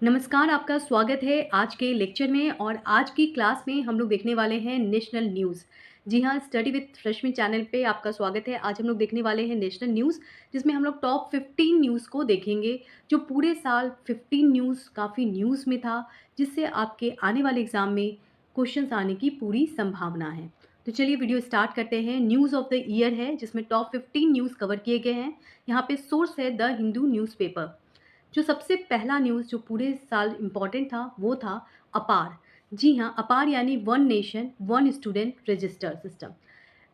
नमस्कार, आपका स्वागत है आज के लेक्चर में और आज की क्लास में हम लोग देखने वाले हैं नेशनल न्यूज़। जी हाँ, स्टडी विद रश्मि चैनल पे आपका स्वागत है। आज हम लोग देखने वाले हैं नेशनल न्यूज़, जिसमें हम लोग टॉप 15 न्यूज़ को देखेंगे, जो पूरे साल 15 न्यूज़ काफ़ी न्यूज़ में था, जिससे आपके आने वाले एग्ज़ाम में क्वेश्चंस आने की पूरी संभावना है। तो चलिए वीडियो स्टार्ट करते हैं। न्यूज़ ऑफ द ईयर है, जिसमें टॉप 15 न्यूज़ कवर किए गए हैं। यहाँ पे सोर्स है द हिंदू न्यूज़पेपर। जो सबसे पहला न्यूज़ जो पूरे साल इम्पॉर्टेंट था वो था अपार। जी हाँ, अपार यानी one nation one student register system.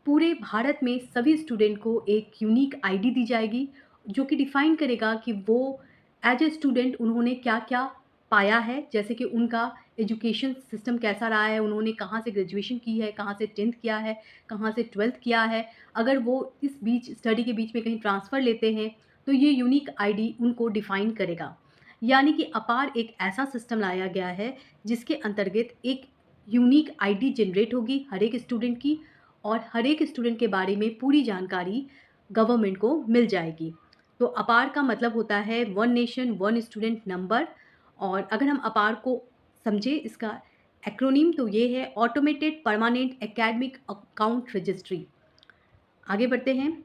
पूरे भारत में सभी स्टूडेंट को एक यूनिक आईडी दी जाएगी, जो कि डिफाइन करेगा कि वो एज ए स्टूडेंट उन्होंने क्या क्या पाया है, जैसे कि उनका एजुकेशन सिस्टम कैसा रहा है, उन्होंने कहाँ से ग्रेजुएशन की है, कहाँ से टेंथ किया है, कहाँ से ट्वेल्थ किया है। अगर वो इस बीच स्टडी के बीच में कहीं ट्रांसफ़र लेते हैं तो ये यूनिक आईडी उनको डिफाइन करेगा। यानी कि अपार एक ऐसा सिस्टम लाया गया है जिसके अंतर्गत एक यूनिक आईडी जनरेट होगी हर एक स्टूडेंट की, और हर एक स्टूडेंट के बारे में पूरी जानकारी गवर्नमेंट को मिल जाएगी। तो अपार का मतलब होता है one nation one student number. और अगर हम अपार को समझे, इसका एक्रोनिम तो ये है automated permanent academic account registry. आगे बढ़ते हैं।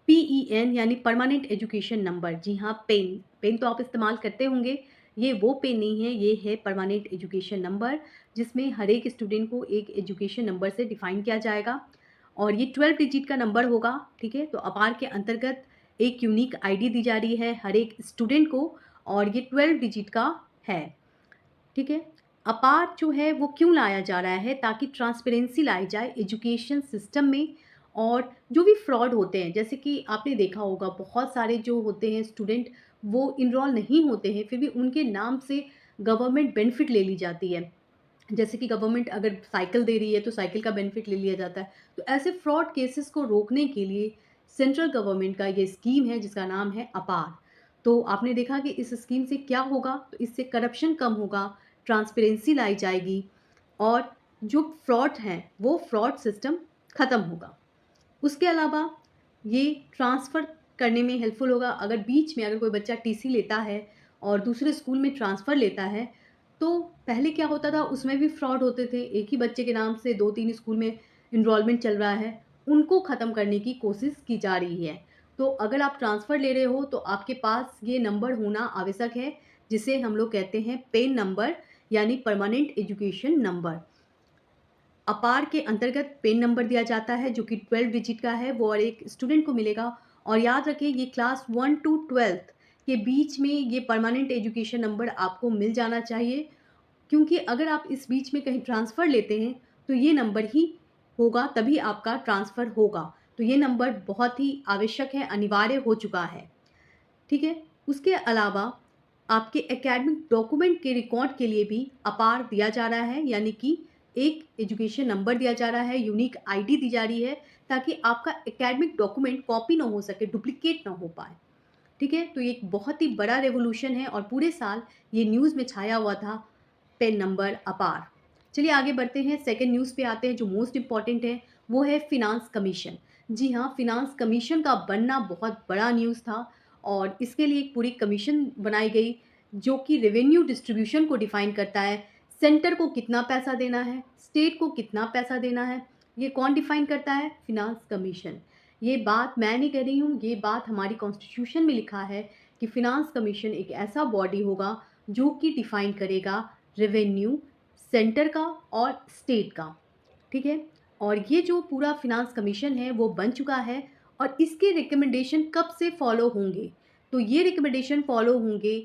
PEN यानी परमानेंट एजुकेशन नंबर। जी हाँ, पेन पेन तो आप इस्तेमाल करते होंगे। ये वो पेन नहीं है, ये है परमानेंट एजुकेशन नंबर, जिसमें हर एक स्टूडेंट को एक एजुकेशन नंबर से डिफाइन किया जाएगा और ये 12 डिजिट का नंबर होगा। ठीक है, तो अपार के अंतर्गत एक यूनिक आईडी दी जा रही है हर एक स्टूडेंट को, और ये 12 डिजिट का है। ठीक है, अपार जो है वो क्यों लाया जा रहा है, ताकि ट्रांसपेरेंसी लाई जाए एजुकेशन सिस्टम में। और जो भी फ्रॉड होते हैं, जैसे कि आपने देखा होगा बहुत सारे जो होते हैं स्टूडेंट, वो इनरोल नहीं होते हैं, फिर भी उनके नाम से गवर्नमेंट बेनिफिट ले ली जाती है। जैसे कि गवर्नमेंट अगर साइकिल दे रही है तो साइकिल का बेनिफिट ले लिया जाता है। तो ऐसे फ्रॉड केसेस को रोकने के लिए सेंट्रल गवर्नमेंट का ये स्कीम है, जिसका नाम है अपार। तो आपने देखा कि इस स्कीम से क्या होगा, तो इससे करप्शन कम होगा, ट्रांसपेरेंसी लाई जाएगी, और जो फ्रॉड हैं वो फ्रॉड सिस्टम ख़त्म होगा। उसके अलावा ये ट्रांसफ़र करने में हेल्पफुल होगा। अगर बीच में अगर कोई बच्चा टीसी लेता है और दूसरे स्कूल में ट्रांसफ़र लेता है, तो पहले क्या होता था, उसमें भी फ्रॉड होते थे। एक ही बच्चे के नाम से 2-3 स्कूल में इनरोलमेंट चल रहा है, उनको ख़त्म करने की कोशिश की जा रही है। तो अगर आप ट्रांसफ़र ले रहे हो तो आपके पास ये नंबर होना आवश्यक है, जिसे हम लोग कहते हैं पेन नंबर, यानी परमानेंट एजुकेशन नंबर। अपार के अंतर्गत पेन नंबर दिया जाता है, जो कि 12 डिजिट का है, वो और एक स्टूडेंट को मिलेगा। और याद रखें, ये क्लास 1 टू 12th के बीच में ये परमानेंट एजुकेशन नंबर आपको मिल जाना चाहिए, क्योंकि अगर आप इस बीच में कहीं ट्रांसफ़र लेते हैं तो ये नंबर ही होगा, तभी आपका ट्रांसफ़र होगा। तो ये नंबर बहुत ही आवश्यक है, अनिवार्य हो चुका है। ठीक है? उसके अलावा आपके एकेडमिक डॉक्यूमेंट के रिकॉर्ड के लिए भी अपार दिया जा रहा है, यानी कि एक एजुकेशन नंबर दिया जा रहा है, यूनिक आईडी दी जा रही है, ताकि आपका एकेडमिक डॉक्यूमेंट कॉपी ना हो सके, डुप्लीकेट ना हो पाए। ठीक है? तो ये एक बहुत ही बड़ा रेवोल्यूशन है और पूरे साल ये न्यूज़ में छाया हुआ था, पेन नंबर अपार। चलिए आगे बढ़ते हैं, सेकंड न्यूज़ पे आते हैं, जो मोस्ट इम्पॉर्टेंट है, वो है फिनांस कमीशन। जी हाँ, फिनांस कमीशन का बनना बहुत बड़ा न्यूज़ था, और इसके लिए एक पूरी कमीशन बनाई गई, जो कि रेवेन्यू डिस्ट्रीब्यूशन को डिफाइन करता है। सेंटर को कितना पैसा देना है, स्टेट को कितना पैसा देना है, ये कौन डिफाइन करता है? Finance commission. ये बात मैं नहीं कह रही हूँ, ये बात हमारी कॉन्स्टिट्यूशन में लिखा है कि फिनांस कमीशन एक ऐसा बॉडी होगा जो कि डिफाइन करेगा रेवेन्यू सेंटर का और स्टेट का। ठीक है? और ये जो पूरा फिनांस कमीशन है वो बन चुका है, और इसके रिकमेंडेशन कब से फॉलो होंगे? तो ये रिकमेंडेशन फॉलो होंगे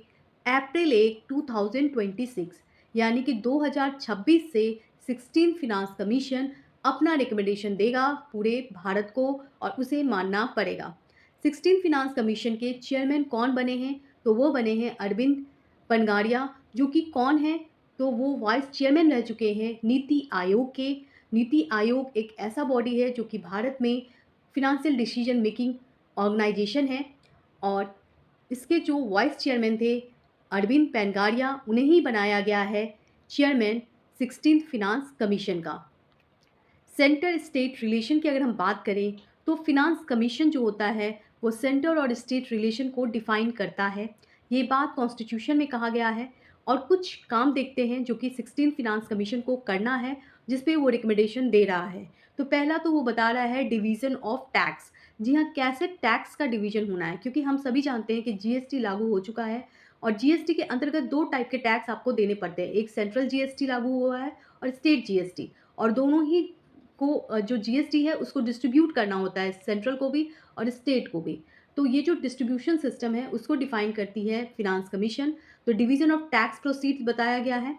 अप्रैल 1 2026, यानी कि 2026 से 16 फिनांस कमीशन अपना रिकमेंडेशन देगा पूरे भारत को, और उसे मानना पड़ेगा। 16 फिनांस कमीशन के चेयरमैन कौन बने हैं? तो वो बने हैं अरविंद पनगारिया, जो कि कौन है? तो वो वाइस चेयरमैन रह चुके हैं नीति आयोग के। नीति आयोग एक ऐसा बॉडी है जो कि भारत में फिनेंशियल डिसीजन मेकिंग ऑर्गेनाइजेशन है, और इसके जो वाइस चेयरमैन थे अरविंद पेनगारिया, उन्हें ही बनाया गया है चेयरमैन 16th फिनांस कमीशन का। सेंटर स्टेट रिलेशन की अगर हम बात करें, तो फिनांस कमीशन जो होता है वो सेंटर और स्टेट रिलेशन को डिफाइन करता है। ये बात कॉन्स्टिट्यूशन में कहा गया है। और कुछ काम देखते हैं जो कि 16th फिनांस कमीशन को करना है, जिस पे वो रिकमेंडेशन दे रहा है। तो पहला तो वो बता रहा है डिवीज़न ऑफ टैक्स। जी हाँ, कैसे टैक्स का डिवीज़न होना है, क्योंकि हम सभी जानते हैं कि जीएसटी लागू हो चुका है और जीएसटी के अंतर्गत 2 टाइप के टैक्स आपको देने पड़ते हैं। एक सेंट्रल जीएसटी लागू हुआ है और स्टेट जीएसटी, और दोनों ही को जो जीएसटी है उसको डिस्ट्रीब्यूट करना होता है, सेंट्रल को भी और स्टेट को भी। तो ये जो डिस्ट्रीब्यूशन सिस्टम है उसको डिफाइन करती है फिनांस कमीशन। तो डिवीज़न ऑफ टैक्स प्रोसीड्स बताया गया है।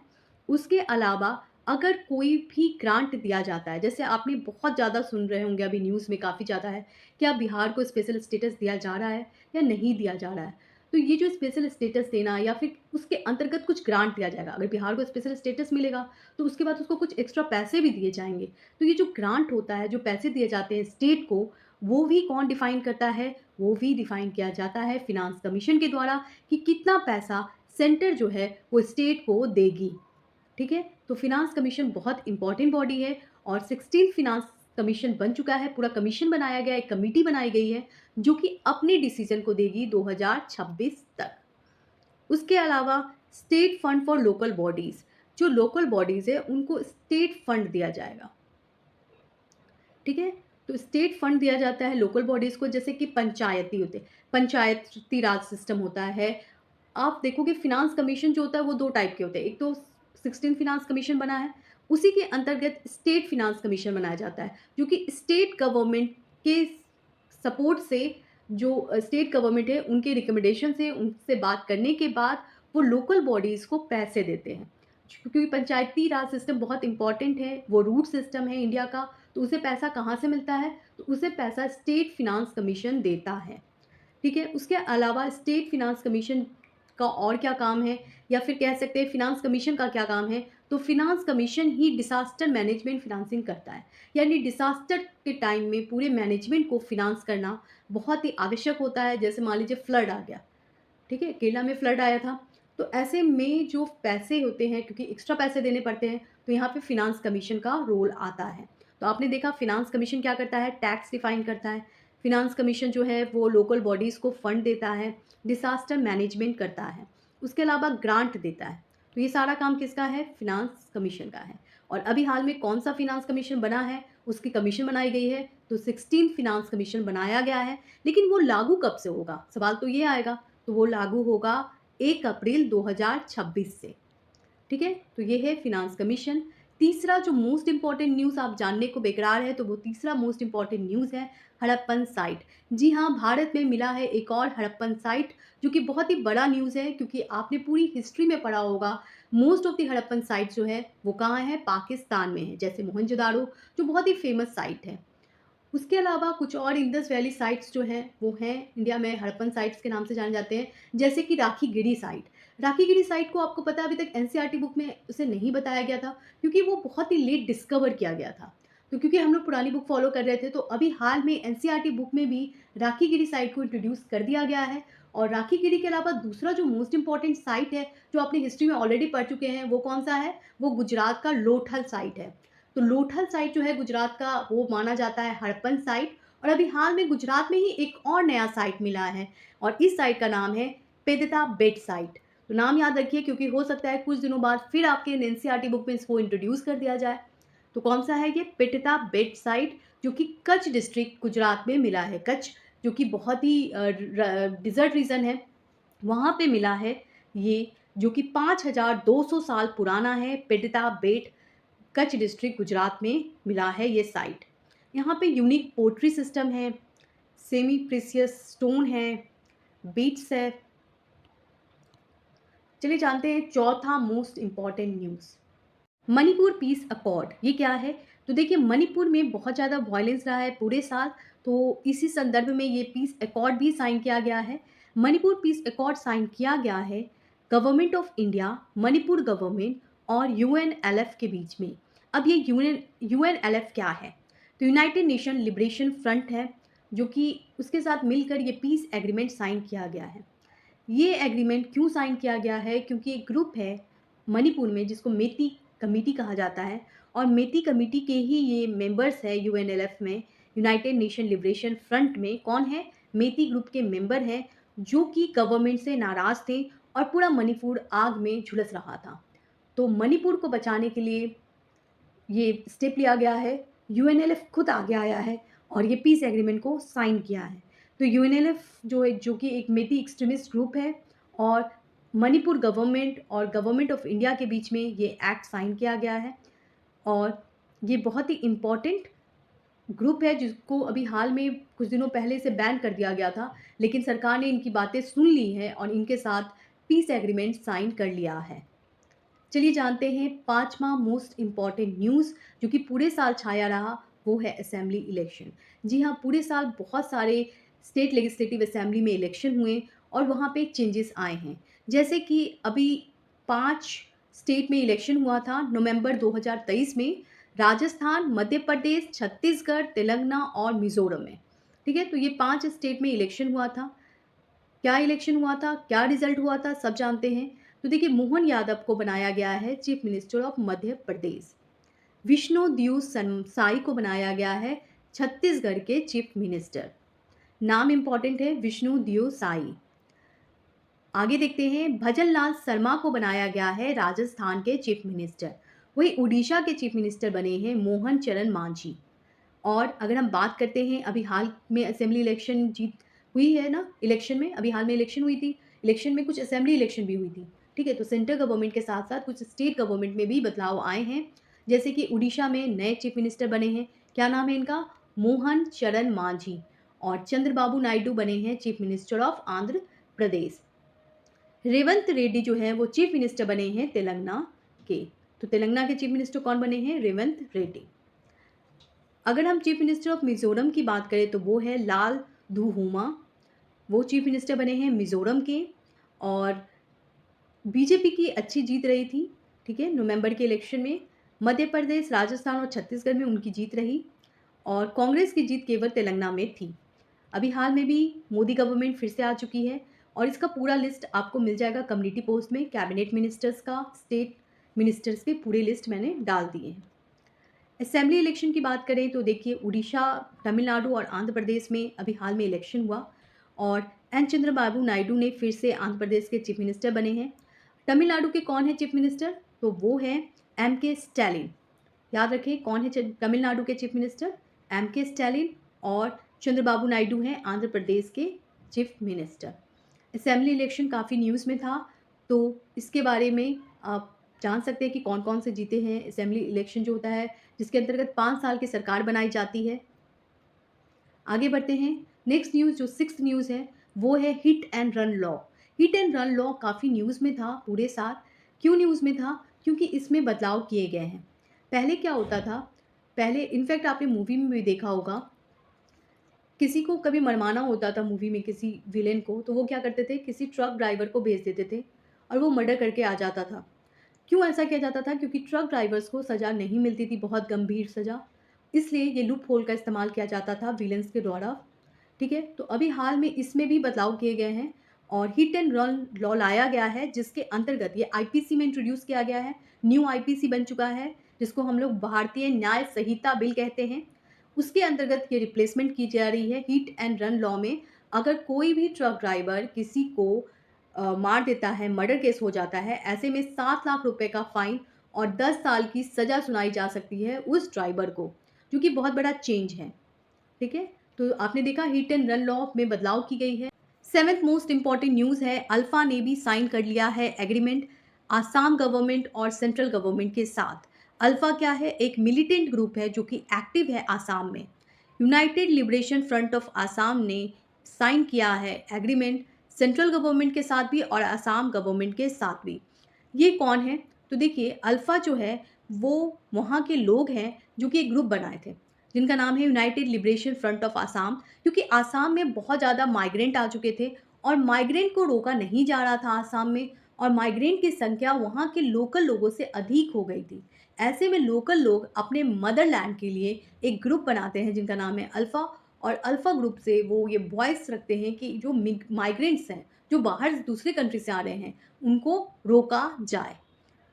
उसके अलावा अगर कोई भी ग्रांट दिया जाता है, जैसे आपने बहुत ज़्यादा सुन रहे होंगे, अभी न्यूज़ में काफ़ी ज़्यादा है, क्या बिहार को स्पेशल स्टेटस दिया जा रहा है या नहीं दिया जा रहा है। तो ये जो स्पेशल स्टेटस देना या फिर उसके अंतर्गत कुछ ग्रांट दिया जाएगा, अगर बिहार को स्पेशल स्टेटस मिलेगा तो उसके बाद उसको कुछ एक्स्ट्रा पैसे भी दिए जाएंगे। तो ये जो ग्रांट होता है, जो पैसे दिए जाते हैं स्टेट को, वो भी कौन डिफाइन करता है, वो भी डिफाइन किया जाता है फिनांस कमीशन के द्वारा, कि कितना पैसा सेंटर जो है वो स्टेट को देगी। ठीक है, तो फिनांस कमीशन बहुत इंपॉर्टेंट बॉडी है और 16 फिनांस कमीशन बन चुका है, पूरा कमीशन बनाया गया, एक कमेटी बनाई गई है जो कि अपने डिसीजन को देगी 2026 तक। उसके अलावा state fund for local bodies, जो लोकल बॉडीज है उनको स्टेट फंड दिया जाएगा। ठीक है, तो स्टेट फंड दिया जाता है लोकल बॉडीज को, जैसे कि पंचायती होते, पंचायती राज सिस्टम होता है। आप देखोगे फिनांस कमीशन जो होता है वो 2 टाइप के होते हैं। एक तो 16 फिनांस कमीशन बना है, उसी के अंतर्गत स्टेट फिनांस कमीशन बनाया जाता है, जो कि स्टेट गवर्नमेंट के सपोर्ट से, जो स्टेट गवर्नमेंट है उनके रिकमेंडेशन से, उनसे बात करने के बाद वो लोकल बॉडीज़ को पैसे देते हैं। क्योंकि पंचायती राज सिस्टम बहुत इंपॉर्टेंट है, वो रूट सिस्टम है इंडिया का, तो उसे पैसा कहाँ से मिलता है, तो उसे पैसा स्टेट फिनांस कमीशन देता है। ठीक है, उसके अलावा स्टेट फिनांस कमीशन का और क्या काम है, या फिर कह सकते हैं फिनांस कमीशन का क्या काम है, तो फिनांस कमीशन ही डिसास्टर मैनेजमेंट फिनांसिंग करता है। यानी डिसास्टर के टाइम में पूरे मैनेजमेंट को फिनांस करना बहुत ही आवश्यक होता है। जैसे मान लीजिए फ्लड आ गया, ठीक है, केरला में फ्लड आया था, तो ऐसे में जो पैसे होते हैं, क्योंकि एक्स्ट्रा पैसे देने पड़ते हैं, तो यहाँ पे फिनांस कमीशन का रोल आता है। तो आपने देखा फिनांस कमीशन क्या करता है, टैक्स डिफाइन करता है। फिनांस कमीशन जो है वो लोकल बॉडीज़ को फंड देता है, डिसास्टर मैनेजमेंट करता है, उसके अलावा ग्रांट देता है। तो ये सारा काम किसका है, फिनांस कमीशन का है। और अभी हाल में कौन सा फिनांस कमीशन बना है, उसकी कमीशन बनाई गई है, तो 16 फिनांस कमीशन बनाया गया है। लेकिन वो लागू कब से होगा, सवाल तो ये आएगा। तो वो लागू होगा 1 अप्रैल 2026 से। ठीक है, तो ये है फिनांस कमीशन। तीसरा जो मोस्ट इंपॉर्टेंट न्यूज़ आप जानने को बेकरार है, तो वो तीसरा मोस्ट इंपॉर्टेंट न्यूज़ है हड़प्पन साइट। जी हाँ, भारत में मिला है एक और हड़प्पन साइट, जो कि बहुत ही बड़ा न्यूज़ है, क्योंकि आपने पूरी हिस्ट्री में पढ़ा होगा most of the Harappan site जो है वो कहाँ है, पाकिस्तान में है। जैसे मोहनजोदाड़ो जो बहुत ही फेमस साइट है। उसके अलावा कुछ और इंडस वैली साइट्स जो हैं वो हैं इंडिया में हड़प्पन साइट्स के नाम से जाने जाते हैं, जैसे कि राखीगढ़ी साइट। राखीगढ़ी साइट को आपको पता है अभी तक एनसीईआरटी बुक में उसे नहीं बताया गया था, क्योंकि वो बहुत ही लेट डिस्कवर किया गया था। तो क्योंकि हम लोग पुरानी बुक फॉलो कर रहे थे, तो अभी हाल में एनसीईआरटी बुक में भी राखीगढ़ी साइट को इंट्रोड्यूस कर दिया गया है। और राखीगढ़ी के अलावा दूसरा जो मोस्ट इंपॉर्टेंट साइट है, जो आपने हिस्ट्री में ऑलरेडी पढ़ चुके हैं, वो कौन सा है, वो गुजरात का लोथल साइट है। तो लोथल साइट जो है गुजरात का, वो माना जाता है हड़प्पन साइट। और अभी हाल में गुजरात में ही एक और नया साइट मिला है, और इस साइट का नाम है पेदिता बेट साइट। तो नाम याद रखिए, क्योंकि हो सकता है कुछ दिनों बाद फिर आपके एनसीईआरटी बुक में इसको इंट्रोड्यूस कर दिया जाए। तो कौन सा है ये, पेदिता बेट साइट, जो कि कच्छ डिस्ट्रिक्ट गुजरात में मिला है। कच्छ जो कि बहुत ही डिजर्ट रीजन है, वहाँ पे मिला है ये, जो कि 5200 साल पुराना है। पेदिता बेट कच्छ डिस्ट्रिक्ट गुजरात में मिला है ये साइट। यहाँ पे यूनिक पोट्री सिस्टम है, सेमी प्रीसियस स्टोन है, बीट्स है। चलिए जानते हैं चौथा most important news, Manipur peace accord. ये क्या है, तो देखिए मणिपुर में बहुत ज़्यादा वायलेंस रहा है पूरे साल, तो इसी संदर्भ में ये पीस अकॉर्ड भी साइन किया गया है। मणिपुर पीस अकॉर्ड साइन किया गया है government of India, Manipur government और यूएनएलएफ के बीच में। अब ये यूएनएलएफ क्या है, तो यूनाइटेड नेशन लिबरेशन फ्रंट है, जो कि उसके साथ मिलकर ये पीस एग्रीमेंट साइन किया गया है। ये एग्रीमेंट क्यों साइन किया गया है, क्योंकि एक ग्रुप है मणिपुर में जिसको मेती कमेटी कहा जाता है, और मेती कमेटी के ही ये मेंबर्स है यूएनएलएफ में, यूनाइटेड नेशन लिबरेशन फ्रंट में कौन है, मेती ग्रुप के मेंबर हैं, जो कि गवर्नमेंट से नाराज़ थे और पूरा मणिपुर आग में झुलस रहा था। तो मणिपुर को बचाने के लिए ये स्टेप लिया गया है। यूएनएलएफ खुद आगे आया है और ये पीस एग्रीमेंट को साइन किया है। तो यूएनएलएफ जो कि एक मिली एक्सट्रीमिस्ट ग्रुप है और मणिपुर गवर्नमेंट और गवर्नमेंट ऑफ इंडिया के बीच में ये एक्ट साइन किया गया है और ये बहुत ही इम्पोर्टेंट ग्रुप है जिसको अभी हाल में कुछ दिनों पहले से बैन कर दिया गया था, लेकिन सरकार ने इनकी बातें सुन ली हैं और इनके साथ पीस एग्रीमेंट साइन कर लिया है। चलिए जानते हैं पाँचवां मोस्ट इम्पॉर्टेंट न्यूज़ जो कि पूरे साल छाया रहा, वो है असेंबली इलेक्शन। जी हाँ, पूरे साल बहुत सारे स्टेट लेजिस्लेटिव असेंबली में इलेक्शन हुए और वहाँ पे चेंजेस आए हैं। जैसे कि अभी 5 स्टेट में इलेक्शन हुआ था नवंबर 2023 में, राजस्थान, मध्य प्रदेश, छत्तीसगढ़, तेलंगाना और मिज़ोरम में। ठीक है, तो ये 5 स्टेट में इलेक्शन हुआ था। क्या इलेक्शन हुआ था, क्या रिजल्ट हुआ था, सब जानते हैं। तो देखिए, मोहन यादव को बनाया गया है chief minister of Madhya Pradesh. Vishnu देव साई को बनाया गया है छत्तीसगढ़ के चीफ मिनिस्टर। नाम इंपॉर्टेंट है, विष्णु देव साई। आगे देखते हैं, भजन लाल शर्मा को बनाया गया है राजस्थान के चीफ मिनिस्टर। वही उड़ीसा के चीफ मिनिस्टर बने हैं मोहन चरण मांझी। और अगर हम बात करते हैं, अभी हाल में असेंबली इलेक्शन जीत हुई है ना, इलेक्शन में अभी हाल में इलेक्शन हुई थी। इलेक्शन में कुछ असेंबली इलेक्शन भी हुई थी। ठीक है, तो सेंट्रल गवर्नमेंट के साथ साथ कुछ स्टेट गवर्नमेंट में भी बदलाव आए हैं। जैसे कि उड़ीसा में नए चीफ मिनिस्टर बने हैं। क्या नाम है इनका? मोहन चरण मांझी। और चंद्रबाबू नायडू बने हैं chief minister of Andhra Pradesh. Revanth Reddy जो है वो चीफ मिनिस्टर बने हैं तेलंगाना के। तो तेलंगाना के चीफ मिनिस्टर कौन बने हैं? रेवंत रेड्डी। अगर हम चीफ मिनिस्टर ऑफ मिज़ोरम की बात करें तो वो है लाल धूहुमा। वो चीफ मिनिस्टर बने हैं मिज़ोरम के और बीजेपी की अच्छी जीत रही थी। ठीक है, नवंबर के इलेक्शन में मध्य प्रदेश, राजस्थान और छत्तीसगढ़ में उनकी जीत रही और कांग्रेस की जीत केवल तेलंगाना में थी। अभी हाल में भी मोदी गवर्नमेंट फिर से आ चुकी है और इसका पूरा लिस्ट आपको मिल जाएगा कम्युनिटी पोस्ट में। कैबिनेट मिनिस्टर्स का, स्टेट मिनिस्टर्स के पूरे लिस्ट मैंने डाल दिए हैं। असेंबली इलेक्शन की बात करें तो देखिए, उड़ीसा, तमिलनाडु और आंध्र प्रदेश में अभी हाल में इलेक्शन हुआ और एन चंद्रबाबू नायडू ने फिर से आंध्र प्रदेश के चीफ मिनिस्टर बने हैं। तमिलनाडु के कौन है चीफ मिनिस्टर? तो वो है एम के स्टैलिन। याद रखें, कौन है तमिलनाडु के चीफ मिनिस्टर? एम के स्टैलिन। और चंद्रबाबू नायडू हैं आंध्र प्रदेश के चीफ मिनिस्टर। असेंबली इलेक्शन काफ़ी न्यूज़ में था, तो इसके बारे में आप जान सकते हैं कि कौन कौन से जीते हैं। असेंबली इलेक्शन जो होता है जिसके अंतर्गत 5 साल की सरकार बनाई जाती है। आगे बढ़ते हैं, नेक्स्ट न्यूज़ जो 6th न्यूज़ है वो है hit and run law. Hit and run law काफ़ी न्यूज़ में था पूरे साल। क्यों न्यूज़ में था? क्योंकि इसमें बदलाव किए गए हैं। पहले क्या होता था, पहले इनफैक्ट आपने मूवी में भी देखा होगा, किसी को कभी मरवाना होता था मूवी में किसी विलेन को, तो वो क्या करते थे, किसी ट्रक ड्राइवर को भेज देते थे और वो मर्डर करके आ जाता था। क्यों ऐसा किया जाता था? क्योंकि ट्रक ड्राइवर्स को सज़ा नहीं मिलती थी, बहुत गंभीर सज़ा। इसलिए ये लूप होल का इस्तेमाल किया जाता था विलेंस के द्वारा। ठीक है, तो अभी हाल में इसमें भी बदलाव किए गए हैं और हिट एंड रन लॉ लाया गया है जिसके अंतर्गत ये आईपीसी में इंट्रोड्यूस किया गया है। न्यू आईपीसी बन चुका है जिसको हम लोग भारतीय न्याय संहिता बिल कहते हैं। उसके अंतर्गत ये रिप्लेसमेंट की जा रही है हिट एंड रन लॉ में। अगर कोई भी ट्रक ड्राइवर किसी को मार देता है, मर्डर केस हो जाता है, ऐसे में 7 लाख रुपए का फाइन और 10 साल की सज़ा सुनाई जा सकती है उस ड्राइवर को, जो कि बहुत बड़ा चेंज है। ठीक है, तो आपने देखा हिट एंड रन लॉ में बदलाव की गई है। 7th मोस्ट इंपॉर्टेंट न्यूज़ है, अल्फा ने भी साइन कर लिया है एग्रीमेंट आसाम गवर्नमेंट और सेंट्रल गवर्नमेंट के साथ। अल्फा क्या है? एक मिलिटेंट ग्रुप है जो कि एक्टिव है आसाम में। United liberation front of Assam ने साइन किया है एग्रीमेंट सेंट्रल गवर्नमेंट के साथ भी और आसाम गवर्नमेंट के साथ भी। ये कौन है? तो देखिए, अल्फा जो है वो वहाँ के लोग हैं जो कि एक ग्रुप बनाए थे जिनका नाम है United liberation front of Assam. क्योंकि आसाम में बहुत ज़्यादा माइग्रेंट आ चुके थे और माइग्रेंट को रोका नहीं जा रहा था आसाम में, और माइग्रेंट की संख्या वहाँ के लोकल लोगों से अधिक हो गई थी। ऐसे में लोकल लोग अपने मदरलैंड के लिए एक ग्रुप बनाते हैं जिनका नाम है अल्फ़ा, और अल्फ़ा ग्रुप से वो ये वॉइस रखते हैं कि जो माइग्रेंट्स हैं, जो बाहर दूसरे कंट्री से आ रहे हैं, उनको रोका जाए।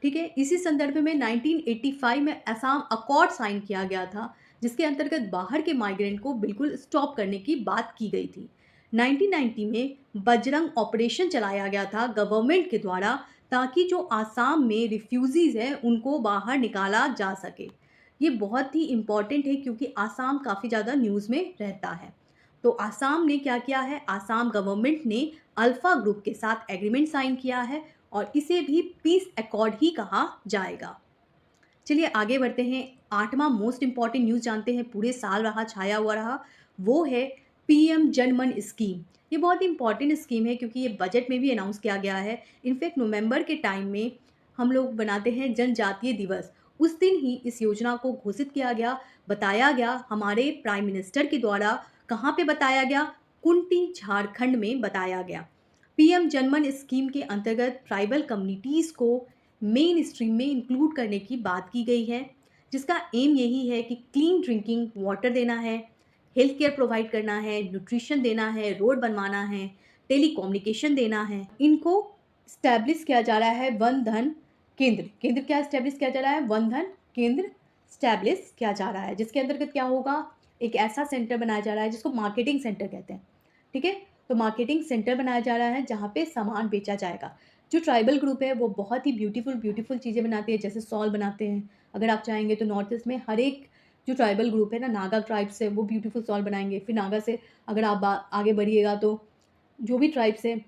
ठीक है, इसी संदर्भ में 1985 में असम अकॉर्ड साइन किया गया था जिसके अंतर्गत बाहर के माइग्रेंट को बिल्कुल स्टॉप करने की बात की गई थी। 1990 में बजरंग ऑपरेशन चलाया गया था गवर्नमेंट के द्वारा, ताकि जो आसाम में रिफ्यूजीज हैं उनको बाहर निकाला जा सके। ये बहुत ही इम्पॉर्टेंट है क्योंकि आसाम काफ़ी ज़्यादा न्यूज़ में रहता है। तो आसाम ने क्या किया है, आसाम गवर्नमेंट ने अल्फा ग्रुप के साथ एग्रीमेंट साइन किया है और इसे भी पीस अकॉर्ड ही कहा जाएगा। चलिए आगे बढ़ते हैं। 8वां मोस्ट इम्पॉर्टेंट न्यूज़ जानते हैं, पूरे साल रहा, छाया हुआ रहा, वो है पीएम जनमन स्कीम। ये बहुत ही इम्पॉर्टेंट स्कीम है क्योंकि ये बजट में भी अनाउंस किया गया है। इनफैक्ट नवंबर के टाइम में हम लोग बनाते हैं जनजातीय दिवस, उस दिन ही इस योजना को घोषित किया गया, बताया गया हमारे प्राइम मिनिस्टर के द्वारा। कहाँ पे बताया गया? कुंती, झारखंड में बताया गया। पीएम जनमन स्कीम के अंतर्गत ट्राइबल कम्युनिटीज़ को मेन स्ट्रीम में इंक्लूड करने की बात की गई है, जिसका एम यही है कि क्लीन ड्रिंकिंग वाटर देना है, हेल्थ केयर प्रोवाइड करना है, न्यूट्रिशन देना है, रोड बनवाना है, टेलीकम्युनिकेशन देना है। इनको स्टैब्लिश किया जा रहा है वन धन केंद्र। केंद्र क्या स्टैब्लिश किया जा रहा है? वन धन केंद्र स्टैब्लिश किया जा रहा है, जिसके अंतर्गत क्या होगा, एक ऐसा सेंटर बनाया जा रहा है जिसको मार्केटिंग सेंटर कहते हैं। ठीक है, तो मार्केटिंग सेंटर बनाया जा रहा है जहाँ पे सामान बेचा जाएगा। जो ट्राइबल ग्रुप है वो बहुत ही ब्यूटीफुल चीज़ें बनाते हैं, जैसे सॉल बनाते हैं। अगर आप चाहेंगे तो नॉर्थ ईस्ट में हर एक जो ट्राइबल ग्रुप है ना, नागा ट्राइब्स है, वो ब्यूटीफुल सॉल बनाएंगे। फिर नागा से अगर आप आगे बढ़िएगा तो जो भी ट्राइब्स है,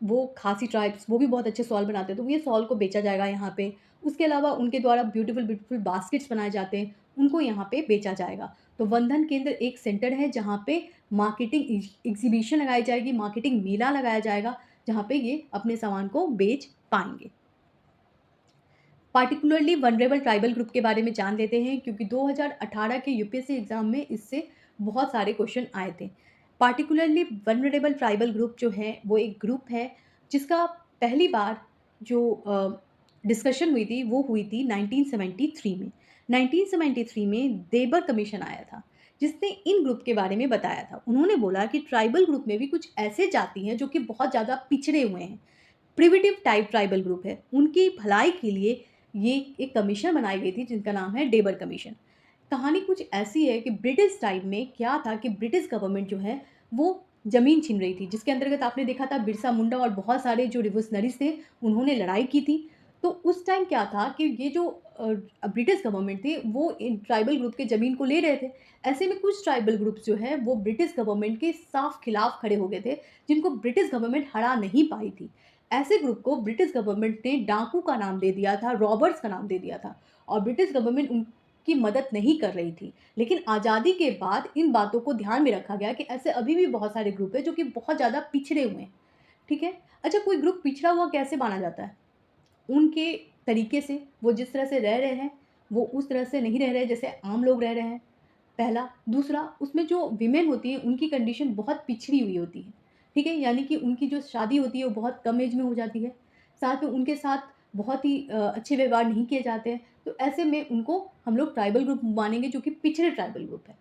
वो खासी ट्राइब्स, वो भी बहुत अच्छे सॉल बनाते हैं, तो ये सॉल को बेचा जाएगा यहाँ पे। उसके अलावा उनके द्वारा ब्यूटीफुल बास्केट्स बनाए जाते हैं, उनको यहाँ पे बेचा जाएगा। तो वंदन केंद्र एक सेंटर है जहाँ पे मार्केटिंग एग्जीबिशन लगाई जाएगी, मार्केटिंग मेला लगाया जाएगा, जहाँ पे ये अपने सामान को बेच पाएंगे। पार्टिकुलरली वनरेबल ट्राइबल ग्रुप के बारे में जान लेते हैं क्योंकि 2018 के यूपीएससी एग्जाम में इससे बहुत सारे क्वेश्चन आए थे। पार्टिकुलरली वनरेबल ट्राइबल ग्रुप जो है वो एक ग्रुप है जिसका पहली बार जो डिस्कशन हुई थी वो हुई थी 1973 में। 1973 में देबर कमीशन आया था जिसने इन ग्रुप के बारे में बताया था। उन्होंने बोला कि ट्राइबल ग्रुप में भी कुछ ऐसे जाति हैं जो कि बहुत ज़्यादा पिछड़े हुए हैं, प्रिमिटिव टाइप ट्राइबल ग्रुप है, उनकी भलाई के लिए ये एक कमीशन बनाई गई थी जिनका नाम है डेबर कमीशन। कहानी कुछ ऐसी है कि ब्रिटिश टाइम में क्या था कि ब्रिटिश गवर्नमेंट जो है वो ज़मीन छीन रही थी, जिसके अंतर्गत आपने देखा था बिरसा मुंडा और बहुत सारे जो रिवोल्यूशनरीज थे उन्होंने लड़ाई की थी। तो उस टाइम क्या था कि ये जो ब्रिटिश गवर्नमेंट थी वो इन ट्राइबल ग्रुप के ज़मीन को ले रहे थे। ऐसे में कुछ ट्राइबल ग्रुप्स जो है वो ब्रिटिश गवर्नमेंट के साफ खिलाफ खड़े हो गए थे, जिनको ब्रिटिश गवर्नमेंट हरा नहीं पाई थी। ऐसे ग्रुप को ब्रिटिश गवर्नमेंट ने डाकू का नाम दे दिया था, रॉबर्ट्स का नाम दे दिया था, और ब्रिटिश गवर्नमेंट उनकी मदद नहीं कर रही थी। लेकिन आज़ादी के बाद इन बातों को ध्यान में रखा गया कि ऐसे अभी भी बहुत सारे ग्रुप है जो कि बहुत ज़्यादा पिछड़े हुए हैं। ठीक है, अच्छा कोई ग्रुप पिछड़ा हुआ कैसे माना जाता है? उनके तरीके से, वो जिस तरह से रह रहे हैं वो उस तरह से नहीं रह रहे जैसे आम लोग रह रहे हैं, पहला। दूसरा, उसमें जो विमेन होती है उनकी कंडीशन बहुत पिछड़ी हुई होती है। ठीक है, यानी कि उनकी जो शादी होती है वो बहुत कम एज में हो जाती है, साथ में उनके साथ बहुत ही अच्छे व्यवहार नहीं किए जाते हैं। तो ऐसे में उनको हम लोग ट्राइबल ग्रुप मानेंगे जो कि पिछड़े ट्राइबल ग्रुप है।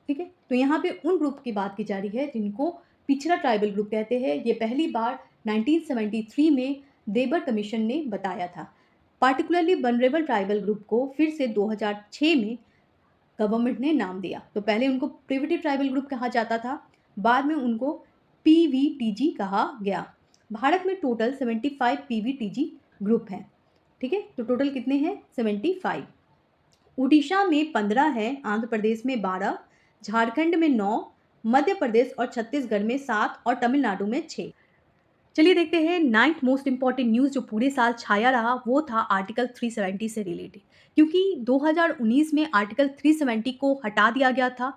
ठीक है, तो यहाँ पे उन ग्रुप की बात की जा रही है जिनको पिछड़ा ट्राइबल ग्रुप कहते हैं। ये पहली बार 1973 में देबर कमीशन ने बताया था। पार्टिकुलरली वनरेबल ट्राइबल ग्रुप को फिर से 2006 में गवर्नमेंट ने नाम दिया। तो पहले उनको प्रिमिटिव ट्राइबल ग्रुप कहा जाता था, बाद में उनको पीवीटीजी कहा गया। भारत में टोटल 75 पीवीटीजी ग्रुप हैं। ठीक है, तो टोटल कितने हैं? 75। उड़ीसा में 15 है, आंध्र प्रदेश में 12, झारखंड में 9, मध्य प्रदेश और छत्तीसगढ़ में 7 और तमिलनाडु में 6। चलिए देखते हैं 9th मोस्ट इंपॉर्टेंट न्यूज़ जो पूरे साल छाया रहा वो था आर्टिकल 370 से रिलेटेड, क्योंकि 2019 में आर्टिकल 370 को हटा दिया गया था।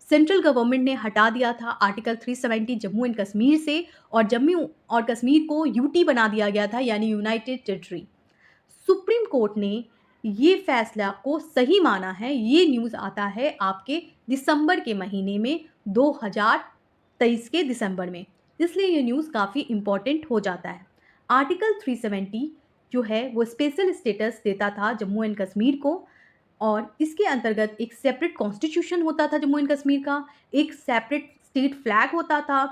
सेंट्रल गवर्नमेंट ने हटा दिया था आर्टिकल 370 जम्मू एंड कश्मीर से, और जम्मू और कश्मीर को यूटी बना दिया गया था, यानी यूनाइटेड टेरिटरी। सुप्रीम कोर्ट ने ये फैसला को सही माना है। ये न्यूज़ आता है आपके दिसंबर के महीने में, 2023 के दिसंबर में, इसलिए ये न्यूज़ काफ़ी इम्पॉर्टेंट हो जाता है। आर्टिकल 370 जो है वो स्पेशल स्टेटस देता था जम्मू एंड कश्मीर को, और इसके अंतर्गत एक सेपरेट कॉन्स्टिट्यूशन होता था जम्मू एंड कश्मीर का, एक सेपरेट स्टेट फ्लैग होता था।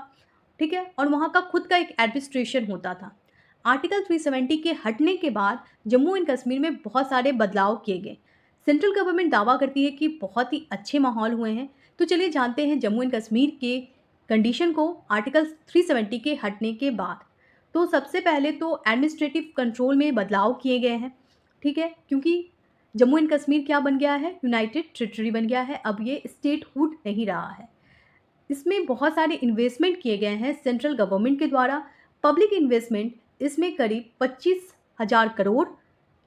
ठीक है, और वहाँ का खुद का एक एडमिनिस्ट्रेशन होता था। आर्टिकल 370 के हटने के बाद जम्मू एंड कश्मीर में बहुत सारे बदलाव किए गए। सेंट्रल गवर्नमेंट दावा करती है कि बहुत ही अच्छे माहौल हुए हैं। तो चलिए जानते हैं जम्मू एंड कश्मीर के कंडीशन को आर्टिकल 370 के हटने के बाद। तो सबसे पहले तो एडमिनिस्ट्रेटिव कंट्रोल में बदलाव किए गए हैं, ठीक है, क्योंकि जम्मू एंड कश्मीर क्या बन गया है, यूनाइटेड टेरिटरी बन गया है, अब ये स्टेटहुड नहीं रहा है। इसमें बहुत सारे इन्वेस्टमेंट किए गए हैं सेंट्रल गवर्नमेंट के द्वारा। पब्लिक इन्वेस्टमेंट इसमें करीब 25,000 करोड़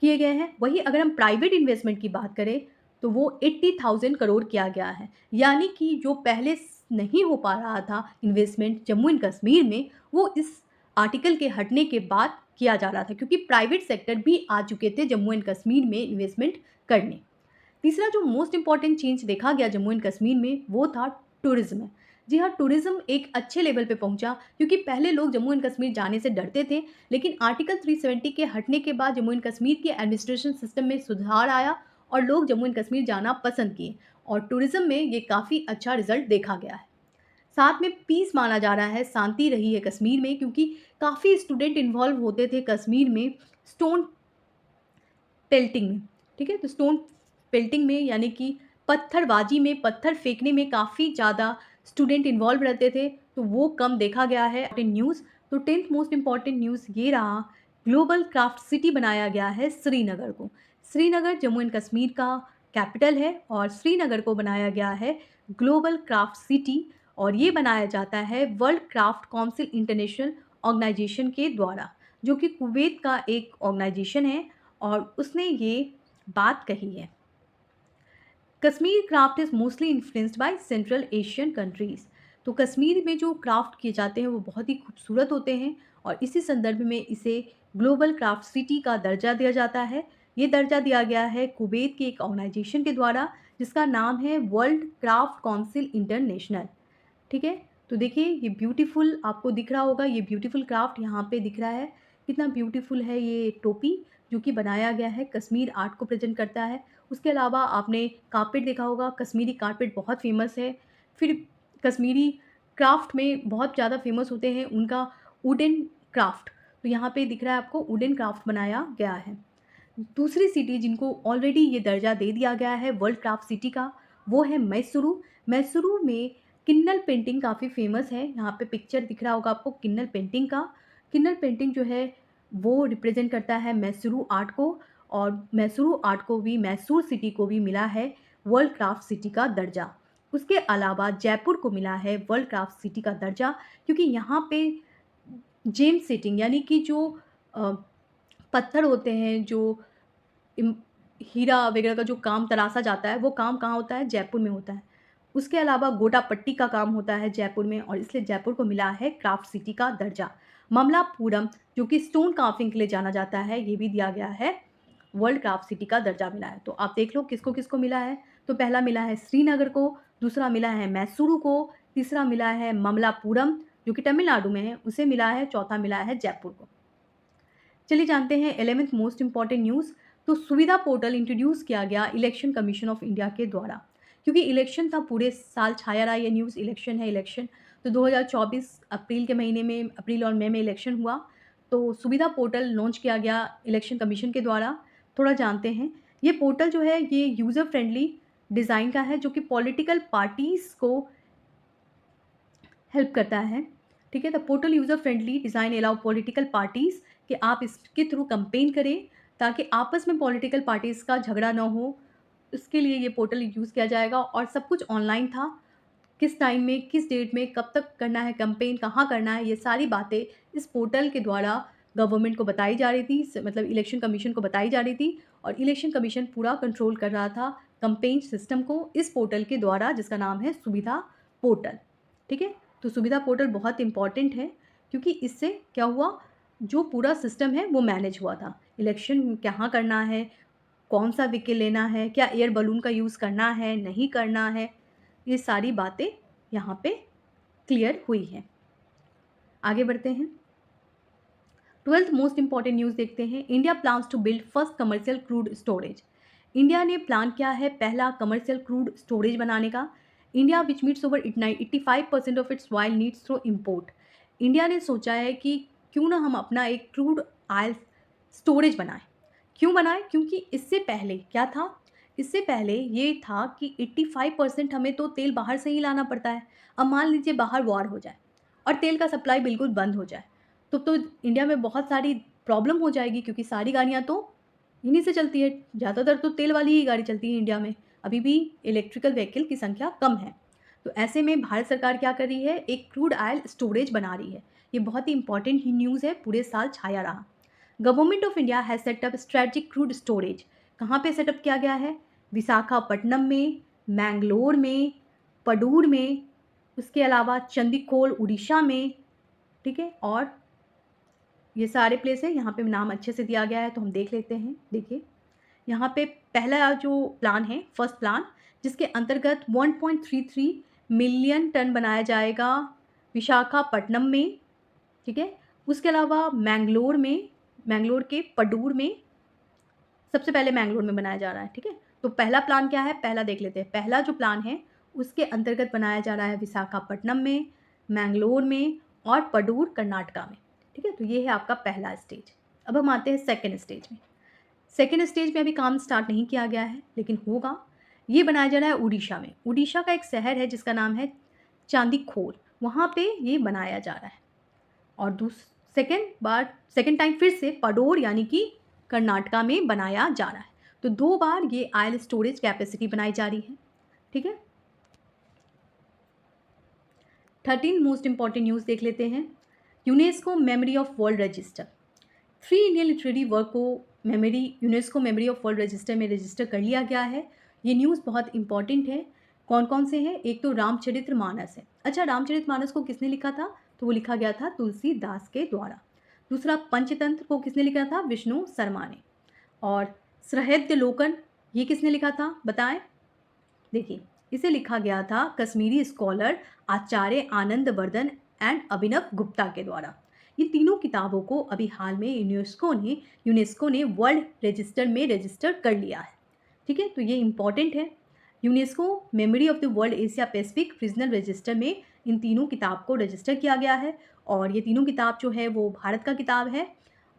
किए गए हैं। वहीं अगर हम प्राइवेट इन्वेस्टमेंट की बात करें तो वो 80,000 करोड़ किया गया है। यानी कि जो पहले नहीं हो पा रहा था इन्वेस्टमेंट जम्मू एंड कश्मीर में, वो इस आर्टिकल के हटने के बाद किया जा रहा था, क्योंकि प्राइवेट सेक्टर भी आ चुके थे जम्मू एंड कश्मीर में इन्वेस्टमेंट करने। तीसरा जो मोस्ट इंपॉर्टेंट चेंज देखा गया जम्मू एंड कश्मीर में वो था टूरिज्म। जी हाँ, टूरिज्म एक अच्छे लेवल पे पहुंचा, क्योंकि पहले लोग जम्मू एंड कश्मीर जाने से डरते थे, लेकिन आर्टिकल 370 के हटने के बाद जम्मू एंड कश्मीर के एडमिनिस्ट्रेशन सिस्टम में सुधार आया और लोग जम्मू एंड कश्मीर जाना पसंद किए, और टूरिज्म में ये काफ़ी अच्छा रिजल्ट देखा गया है। साथ में पीस माना जा रहा है, शांति रही है कश्मीर में, क्योंकि काफ़ी स्टूडेंट इन्वॉल्व होते थे कश्मीर में स्टोन पेल्टिंग में, ठीक है। तो स्टोन पेल्टिंग में यानी कि पत्थरबाजी में, पत्थर फेंकने में काफ़ी ज़्यादा स्टूडेंट इन्वॉल्व रहते थे, तो वो कम देखा गया है। न्यूज़, तो 10th मोस्ट इम्पॉर्टेंट न्यूज़ ये रहा, ग्लोबल क्राफ्ट सिटी बनाया गया है श्रीनगर को। श्रीनगर जम्मू एंड कश्मीर का कैपिटल है और श्रीनगर को बनाया गया है ग्लोबल क्राफ्ट सिटी, और ये बनाया जाता है World Craft Council international organisation के द्वारा, जो कि कुवैत का एक ऑर्गेनाइजेशन है, और उसने ये बात कही है। Kashmir craft is mostly influenced by central Asian countries. तो कश्मीर में जो क्राफ्ट किए जाते हैं वो बहुत ही खूबसूरत होते हैं, और इसी संदर्भ में इसे ग्लोबल क्राफ्ट सिटी का दर्जा दिया जाता है। ये दर्जा दिया गया है कुवैत के एक ऑर्गेनाइजेशन के द्वारा, जिसका नाम है वर्ल्ड क्राफ्ट काउंसिल इंटरनेशनल, ठीक है। तो देखिए ये ब्यूटीफुल आपको दिख रहा होगा, ये ब्यूटीफुल क्राफ्ट यहाँ पे दिख रहा है, कितना ब्यूटीफुल है ये टोपी, जो कि बनाया गया है, कश्मीर आर्ट को प्रेजेंट करता है। उसके अलावा आपने कारपेट देखा होगा, कश्मीरी कारपेट बहुत फेमस है। फिर कश्मीरी क्राफ्ट में बहुत ज़्यादा फेमस होते हैं उनका वुडन क्राफ्ट, तो यहाँ पे दिख रहा है आपको वुडन क्राफ्ट बनाया गया है। दूसरी सिटी जिनको ऑलरेडी ये दर्जा दे दिया गया है वर्ल्ड क्राफ्ट सिटी का, वो है मैसूरू। मैसूरू में किन्नल पेंटिंग काफ़ी फेमस है, यहाँ पे पिक्चर दिख रहा होगा आपको किन्नल पेंटिंग का। किन्नल पेंटिंग जो है वो रिप्रेजेंट करता है मैसूरू आर्ट को, और मैसूरू आर्ट को भी, मैसूर सिटी को भी मिला है वर्ल्ड क्राफ्ट सिटी का दर्जा। उसके अलावा जयपुर को मिला है वर्ल्ड क्राफ्ट सिटी का दर्जा, क्योंकि यहाँ पे जेम सेटिंग यानी कि जो पत्थर होते हैं, जो हीरा वगैरह का जो काम तराशा जाता है, वो काम कहाँ होता है, जयपुर में होता है। उसके अलावा गोटा पट्टी का काम होता है जयपुर में, और इसलिए जयपुर को मिला है क्राफ्ट सिटी का दर्जा। ममलापुरम जो कि स्टोन कार्विंग के लिए जाना जाता है, ये भी दिया गया है, वर्ल्ड क्राफ्ट सिटी का दर्जा मिला है। तो आप देख लो किसको किसको मिला है। तो पहला मिला है श्रीनगर को, दूसरा मिला है मैसूरू को, तीसरा मिला है ममलापुरम जो कि तमिलनाडु में है, उसे मिला है, चौथा मिला है जयपुर को। चलिए जानते हैं 11th मोस्ट इंपॉर्टेंट न्यूज़। तो सुविधा पोर्टल इंट्रोड्यूस किया गया इलेक्शन कमीशन ऑफ इंडिया के द्वारा, क्योंकि इलेक्शन था, पूरे साल छाया रहा ये न्यूज़, इलेक्शन है इलेक्शन। तो 2024 अप्रैल के महीने में, अप्रैल और मई में इलेक्शन हुआ, तो सुविधा पोर्टल लॉन्च किया गया इलेक्शन कमीशन के द्वारा। थोड़ा जानते हैं, ये पोर्टल जो है ये यूज़र फ्रेंडली डिज़ाइन का है, जो कि पॉलिटिकल पार्टीज़ को हेल्प करता है, ठीक है। The portal user friendly design allow political parties कि आप इसके थ्रू कंपेन करें, ताकि आपस में पॉलिटिकल पार्टीज़ का झगड़ा ना हो, इसके लिए ये पोर्टल यूज़ किया जाएगा। और सब कुछ ऑनलाइन था, किस टाइम में, किस डेट में, कब तक करना है कंपेन, कहाँ करना है, ये सारी बातें इस पोर्टल के द्वारा गवर्नमेंट को बताई जा रही थी, मतलब इलेक्शन कमीशन को बताई जा रही थी, और इलेक्शन कमीशन पूरा कंट्रोल कर रहा था कंपेन सिस्टम को इस पोर्टल के द्वारा, जिसका नाम है सुविधा पोर्टल, ठीक है। तो सुविधा पोर्टल बहुत इंपॉर्टेंट है, क्योंकि इससे क्या हुआ, जो पूरा सिस्टम है वो मैनेज हुआ था, इलेक्शन कहाँ करना है, कौन सा व्हीकल लेना है, क्या एयर बलून का यूज़ करना है, नहीं करना है, ये सारी बातें यहाँ पे क्लियर हुई हैं। आगे बढ़ते हैं, 12th मोस्ट इंपॉर्टेंट न्यूज़ देखते हैं। India plans to build first commercial crude storage. India ने प्लान किया है पहला कमर्शियल क्रूड स्टोरेज बनाने का। India which meets over 85% of its oil needs through import. India ने सोचा है कि क्यों ना हम अपना एक क्रूड ऑयल स्टोरेज बनाएं। क्यों बनाएं? क्योंकि इससे पहले क्या था इससे पहले ये था कि 85% हमें तो तेल बाहर से ही लाना पड़ता है। अब मान लीजिए बाहर वॉर हो जाए और तेल का सप्लाई बिल्कुल बंद हो जाए, तो इंडिया में बहुत सारी प्रॉब्लम हो जाएगी, क्योंकि सारी गाड़ियाँ तो इन्हीं से चलती है। ज़्यादातर तो तेल वाली ही गाड़ी चलती है इंडिया में। अभी भी इलेक्ट्रिकल व्हीकल की संख्या कम है। तो ऐसे में भारत सरकार क्या कर रही है, एक क्रूड ऑयल स्टोरेज बना रही है। ये बहुत ही इंपॉर्टेंट ही न्यूज़ है, पूरे साल छाया रहा। Government of India has set up strategic crude storage. कहाँ पे सेटअप किया गया है? विशाखापट्टनम में, मैंगलोर में, पडूर में, उसके अलावा चंदीखोल उड़ीसा में, ठीक है। और ये सारे प्लेस है, यहाँ पे नाम अच्छे से दिया गया है तो हम देख लेते हैं। देखिए यहाँ पे पहला जो प्लान है, फर्स्ट प्लान, जिसके अंतर्गत 1.33 मिलियन टन बनाया जाएगा विशाखापट्टनम में, ठीक है। उसके अलावा मैंगलोर में, मैंगलोर के पडूर में, सबसे पहले मैंगलोर में बनाया जा रहा है, ठीक है। तो पहला प्लान क्या है, पहला देख लेते हैं। पहला जो प्लान है उसके अंतर्गत बनाया जा रहा है विशाखापट्टनम में, मैंगलोर में और पडूर कर्नाटका में, ठीक है। तो ये है आपका पहला स्टेज। अब हम आते हैं सेकेंड स्टेज में। सेकेंड स्टेज में अभी काम स्टार्ट नहीं किया गया है, लेकिन होगा। ये बनाया जा रहा है उड़ीसा में। उड़ीसा का एक शहर है जिसका नाम है चांदीखोल, वहाँ पे ये बनाया जा रहा है। और सेकेंड टाइम फिर से पडोर यानी कि कर्नाटका में बनाया जा रहा है। तो 2 बार ये ऑयल स्टोरेज कैपेसिटी बनाई जा रही है, ठीक है। 13 मोस्ट इंपॉर्टेंट न्यूज़ देख लेते हैं। UNESCO memory of world register. 3 Indian literary work को UNESCO memory of world register में रजिस्टर कर लिया गया है। ये न्यूज़ बहुत इंपॉर्टेंट है। कौन कौन से हैं? एक तो रामचरितमानस है। अच्छा, रामचरितमानस को किसने लिखा था? तो वो लिखा गया था तुलसीदास के द्वारा। दूसरा, पंचतंत्र को किसने लिखा था? विष्णु शर्मा ने। और सहृदलोकन, ये किसने लिखा था बताएं? देखिए, इसे लिखा गया था कश्मीरी स्कॉलर आचार्य आनंद वर्धन एंड अभिनव गुप्ता के द्वारा। ये तीनों किताबों को अभी हाल में यूनेस्को ने वर्ल्ड रजिस्टर में रजिस्टर कर लिया है, ठीक है। तो ये इंपॉर्टेंट है। UNESCO memory of the world Asia Pacific regional register में इन तीनों किताब को रजिस्टर किया गया है। और ये तीनों किताब जो है वो भारत का किताब है।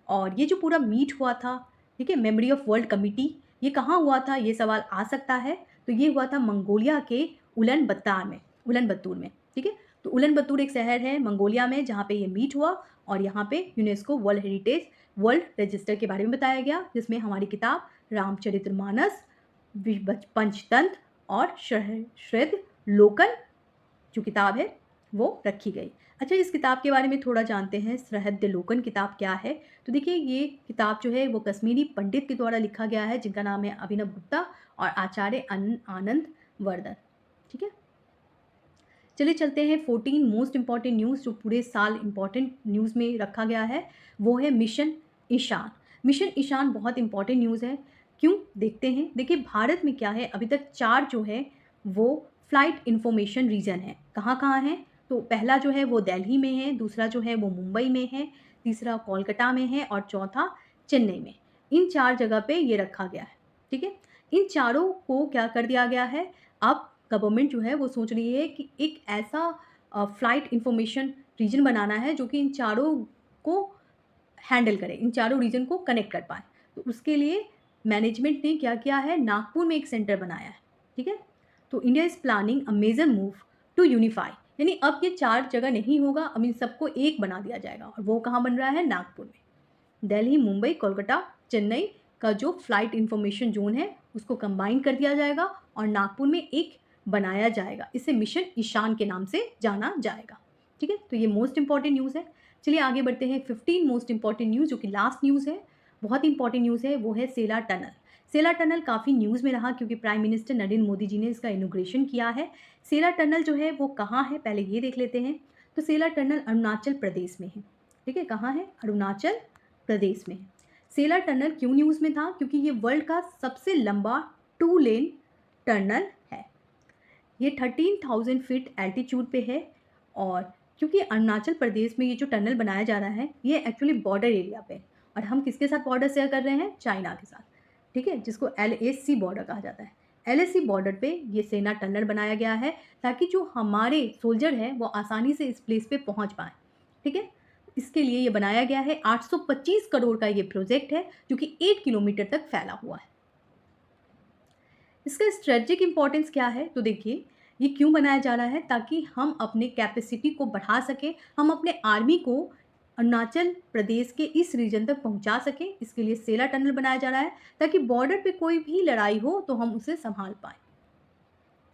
और ये जो पूरा मीट हुआ था, ठीक है, मेमोरी ऑफ वर्ल्ड कमिटी, ये कहाँ हुआ था, ये सवाल आ सकता है। तो ये हुआ था मंगोलिया के उलन बत्तूर में, ठीक है। तो उलन बत्तूर एक शहर है मंगोलिया में जहाँ पे ये मीट हुआ। और यहाँ पे यूनेस्को वर्ल्ड रजिस्टर के बारे में बताया गया, जिसमें हमारी किताब रामचरितमानस, पंचतंत्र और सहृदलोकन जो किताब है वो रखी गई। अच्छा, इस किताब के बारे में थोड़ा जानते हैं। सहृदलोकन किताब क्या है? तो देखिए, ये किताब जो है वो कश्मीरी पंडित के द्वारा लिखा गया है, जिनका नाम है अभिनव गुप्ता और आचार्य आनंद वर्धन, ठीक है। चलिए चलते हैं 14 मोस्ट इंपॉर्टेंट न्यूज़ जो पूरे साल इंपॉर्टेंट न्यूज़ में रखा गया है, वो है मिशन ईशान। मिशन ईशान बहुत इंपॉर्टेंट न्यूज़ है। क्यों? देखते हैं। देखिए, भारत में क्या है, अभी तक 4 जो है वो फ्लाइट इंफॉर्मेशन रीजन है। कहाँ कहाँ है? तो पहला जो है वो दिल्ली में है, दूसरा जो है वो मुंबई में है, तीसरा कोलकाता में है और चौथा चेन्नई में। इन 4 जगह पे ये रखा गया है, ठीक है। इन चारों को क्या कर दिया गया है, अब गवर्नमेंट जो है वो सोच रही है कि एक ऐसा फ्लाइट इंफॉर्मेशन रीजन बनाना है जो कि इन चारों को हैंडल करे, इन चारों रीजन को कनेक्ट कर पाए। तो उसके लिए मैनेजमेंट ने क्या किया है, नागपुर में एक सेंटर बनाया है, ठीक है। तो India is planning a major move to unify, यानी अब ये 4 जगह नहीं होगा, अब इन सबको एक बना दिया जाएगा। और वो कहाँ बन रहा है? नागपुर में। दिल्ली, मुंबई, कोलकाता, चेन्नई का जो फ्लाइट इंफॉर्मेशन जोन है उसको कंबाइन कर दिया जाएगा और नागपुर में एक बनाया जाएगा। इसे मिशन ईशान के नाम से जाना जाएगा, ठीक है। तो ये मोस्ट इंपॉर्टेंट न्यूज़ है। चलिए आगे बढ़ते हैं। 15 मोस्ट इंपॉर्टेंट न्यूज़ जो कि लास्ट न्यूज़ है, बहुत इंपॉर्टेंट न्यूज़ है, वो है सेला टनल। सेला टनल काफ़ी न्यूज़ में रहा क्योंकि प्राइम मिनिस्टर नरेंद्र मोदी जी ने इसका इनॉग्रेशन किया है। सेला टनल जो है वो कहाँ है, पहले ये देख लेते हैं। तो सेला टनल अरुणाचल प्रदेश में है, ठीक है। कहाँ है? अरुणाचल प्रदेश में है। सेला टनल क्यों न्यूज़ में था? क्योंकि ये वर्ल्ड का सबसे लंबा 2 लेन टनल है। ये 13,000 फीट एल्टीट्यूड पे है। और क्योंकि अरुणाचल प्रदेश में ये जो टनल बनाया जा रहा है ये एक्चुअली बॉर्डर एरिया पे, और हम किसके साथ बॉर्डर शेयर कर रहे हैं? चाइना के साथ, ठीक है, जिसको LAC बॉर्डर कहा जाता है। LAC बॉर्डर पे ये सेना टनल बनाया गया है ताकि जो हमारे सोल्जर हैं वो आसानी से इस प्लेस पे पहुंच पाएँ, ठीक है। इसके लिए ये बनाया गया है। 825 करोड़ का ये प्रोजेक्ट है जो कि 8 किलोमीटर तक फैला हुआ है। इसका स्ट्रेटजिक इम्पोर्टेंस क्या है? तो देखिए, ये क्यों बनाया जा रहा है? ताकि हम अपने कैपेसिटी को बढ़ा सकें, हम अपने आर्मी को अरुणाचल प्रदेश के इस रीजन तक पहुँचा सकें। इसके लिए सेला टनल बनाया जा रहा है, ताकि बॉर्डर पे कोई भी लड़ाई हो तो हम उसे सँभाल पाएँ।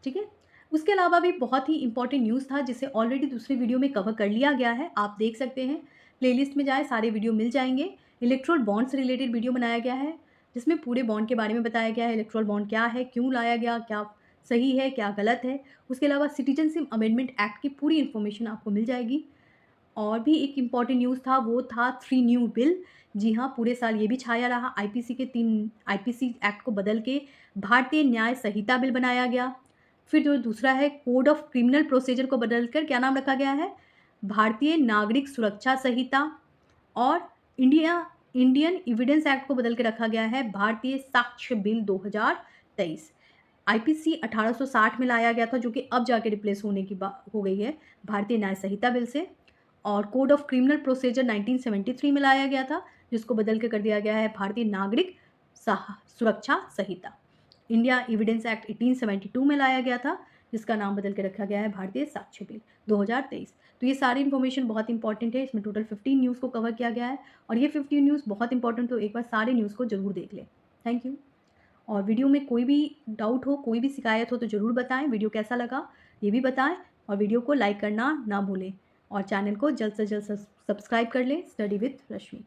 ठीक है? उसके अलावा भी बहुत ही इम्पोर्टेंट न्यूज़ था जिसे ऑलरेडी दूसरे वीडियो में कवर कर लिया गया है, आप देख सकते हैं। प्लेलिस्ट में जाएँ, सारे वीडियो मिल जाएँगे। इलेक्ट्रोल बॉन्ड से रिलेटेड वीडियो बनाया गया है, जिसमें पूरे बॉन्ड के बारे में बताया गया है, इलेक्ट्रोल बॉन्ड क्या है, क्यों लाया गया, क्या सही है, क्या गलत है। उसके अलावा सिटीज़नशिप अमेंडमेंट एक्ट की पूरी इन्फॉर्मेशन आपको मिल जाएगी। और भी एक इम्पॉर्टेंट न्यूज़ था, वो था 3 न्यू बिल। जी हाँ, पूरे साल ये भी छाया रहा। आईपीसी एक्ट को बदल के भारतीय न्याय संहिता बिल बनाया गया। फिर जो दूसरा है, कोड ऑफ क्रिमिनल प्रोसीजर को बदलकर क्या नाम रखा गया है? भारतीय नागरिक सुरक्षा संहिता। और इंडियन एविडेंस एक्ट को बदल के रखा गया है भारतीय साक्ष्य बिल 2023। आईपीसी 1860 में लाया गया था, जो कि अब जाके रिप्लेस होने की बा हो गई है भारतीय न्याय संहिता बिल से। और कोड ऑफ क्रिमिनल प्रोसीजर 1973 में लाया गया था, जिसको बदल के कर दिया गया है भारतीय नागरिक सुरक्षा संहिता। इंडिया एविडेंस एक्ट 1872 में लाया गया था, जिसका नाम बदल के रखा गया है भारतीय साक्ष्य बिल 2023। तो ये सारी इन्फॉर्मेशन बहुत इंपॉर्टेंट है। इसमें टोटल 15 न्यूज़ को कवर किया गया है, और ये 15 न्यूज़ बहुत इंपॉर्टेंट, तो एक बार सारे न्यूज़ को ज़रूर देख लें। Thank you. और वीडियो में कोई भी डाउट हो, कोई भी शिकायत हो तो ज़रूर बताएं। वीडियो कैसा लगा ये भी बताएं, और वीडियो को लाइक करना ना भूलें, और चैनल को जल्द से जल्द सब्सक्राइब कर लें। Study with Rashmi.